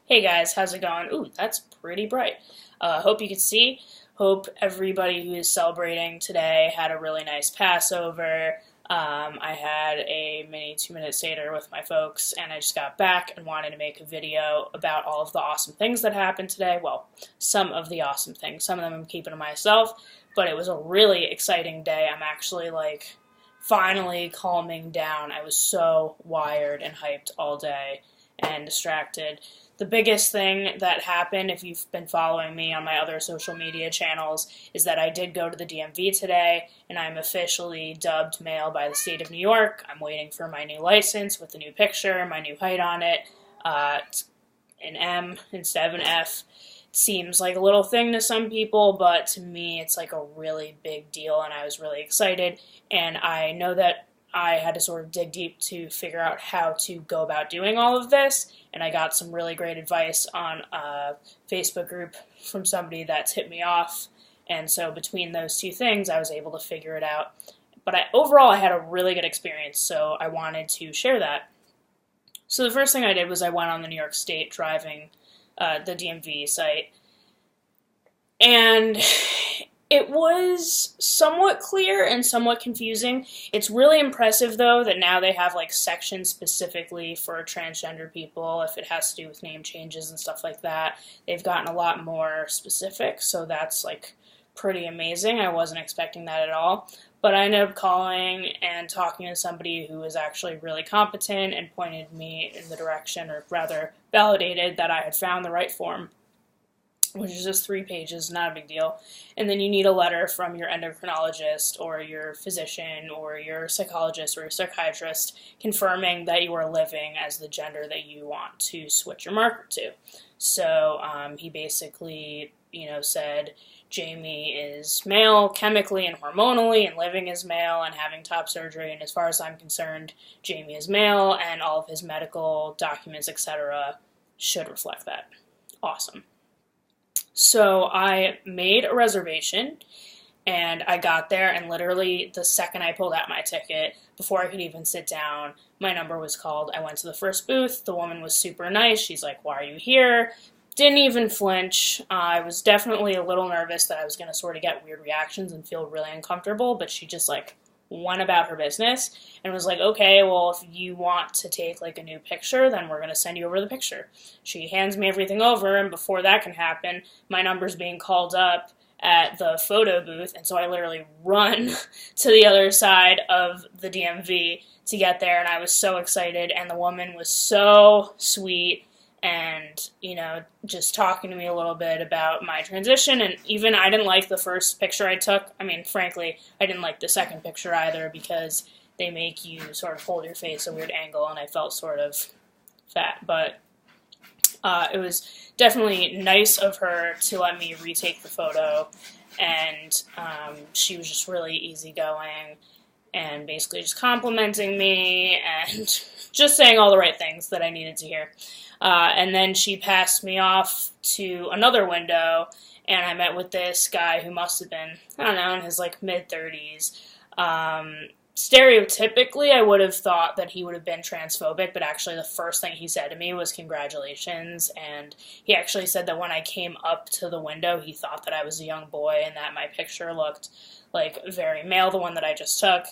Hey guys, how's it going? Ooh, that's pretty bright. Hope you can see. Hope everybody who is celebrating today had a really nice Passover. I had a mini 2-minute Seder with my folks, and I just got back and wanted to make a video about all of the awesome things that happened today. Well, some of the awesome things. Some of them I'm keeping to myself, but it was a really exciting day. I'm actually finally calming down. I was so wired and hyped all day and distracted. The biggest thing that happened, if you've been following me on my other social media channels, is that I did go to the DMV today, and I'm officially dubbed male by the state of New York. I'm waiting for my new license with the new picture, my new height on it. It's an M instead of an F. It seems like a little thing to some people, but to me it's like a really big deal, and I was really excited. And I know that I had to sort of dig deep to figure out how to go about doing all of this, and I got some really great advice on a Facebook group from somebody that's hit me off, and so between those two things, I was able to figure it out. But overall, I had a really good experience, so I wanted to share that. So the first thing I did was I went on the New York State driving the DMV site, and it was somewhat clear and somewhat confusing. It's really impressive, though, that now they have sections specifically for transgender people if it has to do with name changes and stuff like that. They've gotten a lot more specific, so that's pretty amazing. I wasn't expecting that at all. But I ended up calling and talking to somebody who was actually really competent and pointed me in the direction, or rather validated that I had found the right form, which is just 3 pages, not a big deal. And then you need a letter from your endocrinologist or your physician or your psychologist or your psychiatrist confirming that you are living as the gender that you want to switch your marker to. So he basically, said Jamie is male chemically and hormonally and living as male and having top surgery, and as far as I'm concerned, Jamie is male and all of his medical documents, etc., should reflect that. Awesome. So I made a reservation, and I got there, and literally the second I pulled out my ticket, before I could even sit down, my number was called. I went to the first booth. The woman was super nice. She's like, "Why are you here?" Didn't even flinch. I was definitely a little nervous that I was going to sort of get weird reactions and feel really uncomfortable, but she just went about her business and was like, "Okay, well, if you want to take a new picture, then we're going to send you over the picture." She hands me everything over, and before that can happen, my number's being called up at the photo booth, and so I literally run to the other side of the DMV to get there, and I was so excited, and the woman was so sweet and, just talking to me a little bit about my transition. And even I didn't like the first picture I took. I mean, frankly, I didn't like the second picture either, because they make you sort of hold your face a weird angle, and I felt sort of fat. But it was definitely nice of her to let me retake the photo, and she was just really easygoing and basically just complimenting me and just saying all the right things that I needed to hear. And then she passed me off to another window, and I met with this guy who must have been, I don't know, in his mid-30s. Stereotypically, I would have thought that he would have been transphobic, but actually the first thing he said to me was congratulations, and he actually said that when I came up to the window, he thought that I was a young boy and that my picture looked very male, the one that I just took.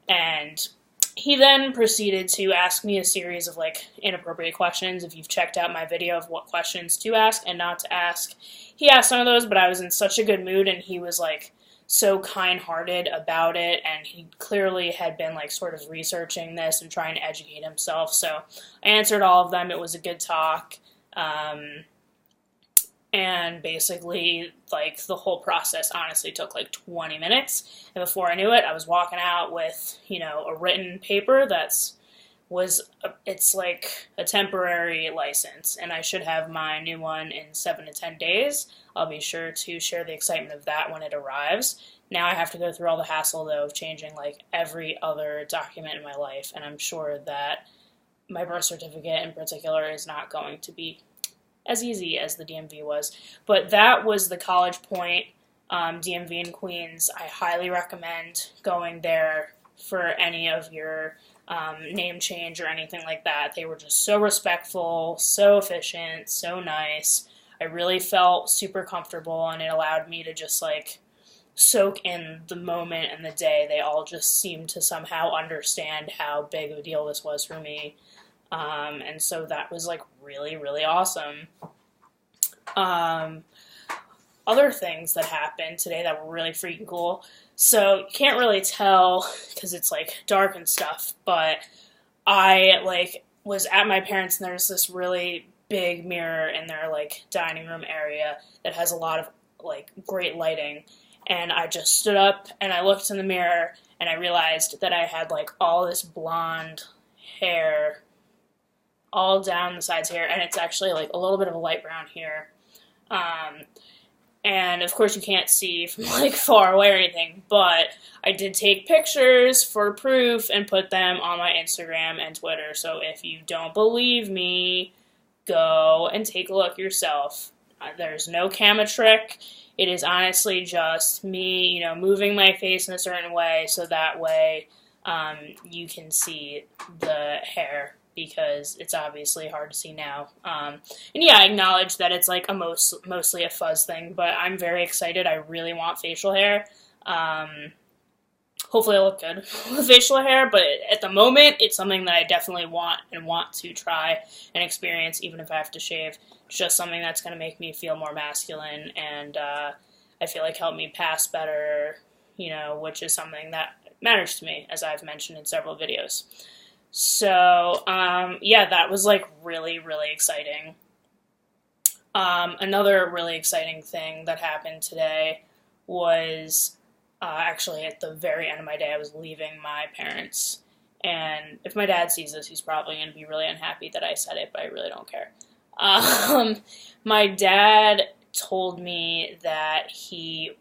And he then proceeded to ask me a series of inappropriate questions. If you've checked out my video of what questions to ask and not to ask, he asked some of those, but I was in such a good mood, and he was so kind-hearted about it, and he clearly had been sort of researching this and trying to educate himself. So I answered all of them. It was a good talk. And basically, the whole process honestly took 20 minutes. And before I knew it, I was walking out with, a written paper it's a temporary license. And I should have my new one in 7 to 10 days. I'll be sure to share the excitement of that when it arrives. Now I have to go through all the hassle, though, of changing, every other document in my life. And I'm sure that my birth certificate in particular is not going to be as easy as the DMV was. But that was the College Point DMV in Queens. I highly recommend going there for any of your name change or anything like that. They were just so respectful, so efficient, so nice. I really felt super comfortable, and it allowed me to just like soak in the moment and the day. They all just seemed to somehow understand how big of a deal this was for me. And so that was like really, really awesome. Other things that happened today that were really freaking cool. So you can't really tell because it's like dark and stuff, but I like was at my parents' and there's this really big mirror in their like dining room area that has a lot of like great lighting. And I just stood up and I looked in the mirror and I realized that I had like all this blonde hair all down the sides here, and it's actually like a little bit of a light brown here. And of course you can't see from like far away or anything, but I did take pictures for proof and put them on my Instagram and Twitter. So if you don't believe me, go and take a look yourself. There's no camera trick. It is honestly just me, moving my face in a certain way so that way you can see the hair, because it's obviously hard to see now. And yeah, I acknowledge that it's like mostly a fuzz thing, but I'm very excited. I really want facial hair. Hopefully I look good with facial hair, but at the moment, it's something that I definitely want to try and experience, even if I have to shave. It's just something that's going to make me feel more masculine, and I feel like help me pass better, which is something that matters to me, as I've mentioned in several videos. So, yeah, that was like really, really exciting. Another really exciting thing that happened today was actually at the very end of my day, I was leaving my parents. And if my dad sees this, he's probably going to be really unhappy that I said it, but I really don't care. My dad told me that he's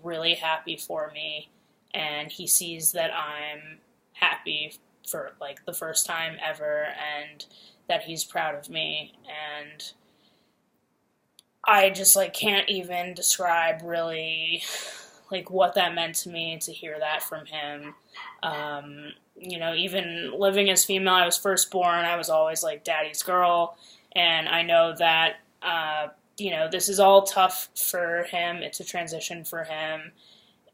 really happy for me, and he sees that I'm happy for like the first time ever, and that he's proud of me. And I just like can't even describe really like what that meant to me to hear that from him. Even living as female, I was firstborn, I was always like daddy's girl, and I know that this is all tough for him. It's a transition for him,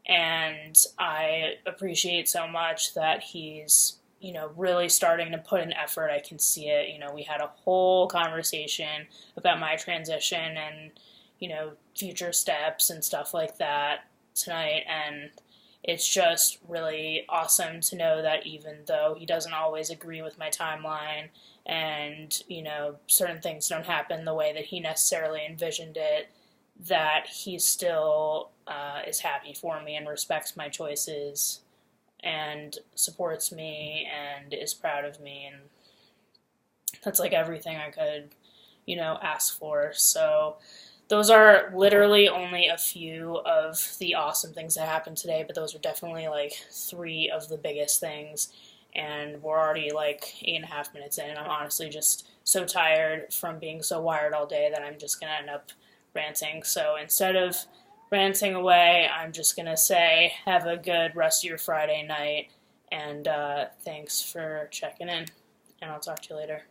and I appreciate so much that he's really starting to put in effort. I can see it. We had a whole conversation about my transition and future steps and stuff like that tonight, and it's just really awesome to know that even though he doesn't always agree with my timeline, and certain things don't happen the way that he necessarily envisioned it, that he still is happy for me and respects my choices and supports me and is proud of me, and that's like everything I could ask for. So those are literally only a few of the awesome things that happened today, but those are definitely like 3 of the biggest things, and we're already like 8.5 minutes in, and I'm honestly just so tired from being so wired all day that I'm just going to end up ranting. So instead of ranting away, I'm just going to say have a good rest of your Friday night, and thanks for checking in, and I'll talk to you later.